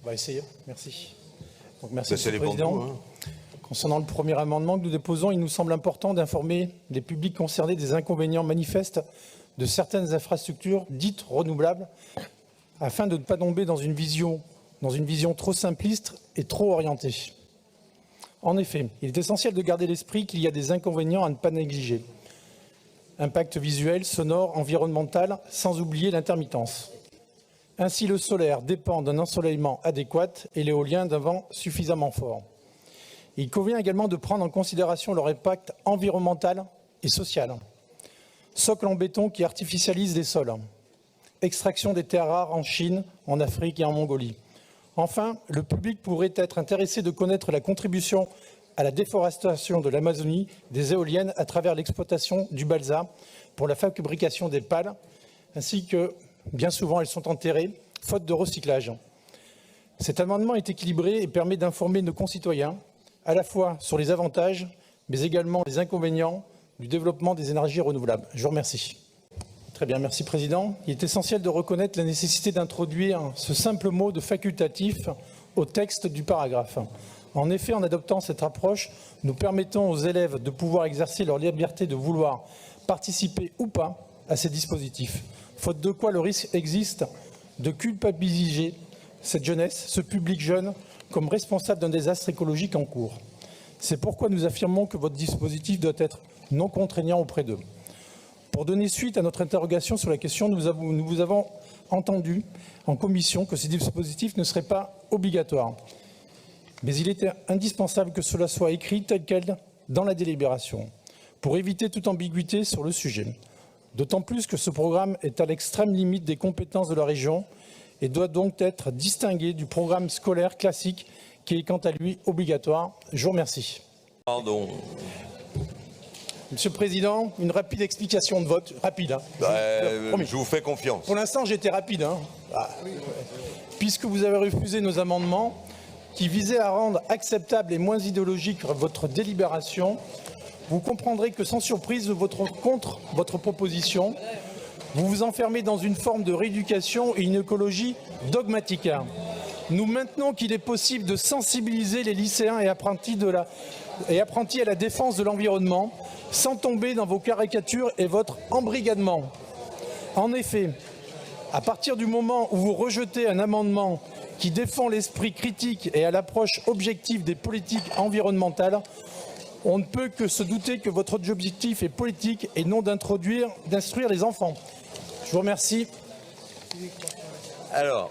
On va essayer, merci. Donc, merci, Ça Monsieur le dépend de Président. vous, hein. Concernant le premier amendement que nous déposons, il nous semble important d'informer les publics concernés des inconvénients manifestes de certaines infrastructures dites renouvelables, afin de ne pas tomber dans une vision trop simpliste et trop orientée. En effet, il est essentiel de garder à l'esprit qu'il y a des inconvénients à ne pas négliger. Impact visuel, sonore, environnemental, sans oublier l'intermittence. Ainsi, le solaire dépend d'un ensoleillement adéquat et l'éolien d'un vent suffisamment fort. Il convient également de prendre en considération leur impact environnemental et social. Socle en béton qui artificialise les sols. Extraction des terres rares en Chine, en Afrique et en Mongolie. Enfin, le public pourrait être intéressé de connaître la contribution à la déforestation de l'Amazonie des éoliennes à travers l'exploitation du balsa pour la fabrication des pales, ainsi que, bien souvent, elles sont enterrées, faute de recyclage. Cet amendement est équilibré et permet d'informer nos concitoyens à la fois sur les avantages, mais également les inconvénients du développement des énergies renouvelables. Je vous remercie. Très bien, merci Président. Il est essentiel de reconnaître la nécessité d'introduire ce simple mot de facultatif au texte du paragraphe. En effet, en adoptant cette approche, nous permettons aux élèves de pouvoir exercer leur liberté de vouloir participer ou pas à ces dispositifs. Faute de quoi, le risque existe de culpabiliser cette jeunesse, ce public jeune, comme responsable d'un désastre écologique en cours. C'est pourquoi nous affirmons que votre dispositif doit être non contraignant auprès d'eux. Pour donner suite à notre interrogation sur la question, nous vous avons entendu en commission que ces dispositifs ne seraient pas obligatoires. Mais il était indispensable que cela soit écrit tel quel dans la délibération, pour éviter toute ambiguïté sur le sujet. D'autant plus que ce programme est à l'extrême limite des compétences de la région et doit donc être distingué du programme scolaire classique qui est quant à lui obligatoire. Je vous remercie. Pardon. Monsieur le Président, une rapide explication de vote. Rapide. Hein. Je vous fais confiance. Pour l'instant, j'étais rapide. Hein. Puisque vous avez refusé nos amendements qui visaient à rendre acceptable et moins idéologique votre délibération, vous comprendrez que sans surprise, nous voterons contre votre proposition. Vous vous enfermez dans une forme de rééducation et une écologie dogmatique. Nous maintenons qu'il est possible de sensibiliser les lycéens et apprentis à la défense de l'environnement sans tomber dans vos caricatures et votre embrigadement. En effet, à partir du moment où vous rejetez un amendement qui défend l'esprit critique et à l'approche objective des politiques environnementales, on ne peut que se douter que votre objectif est politique et non d'instruire les enfants. Je vous remercie. Alors.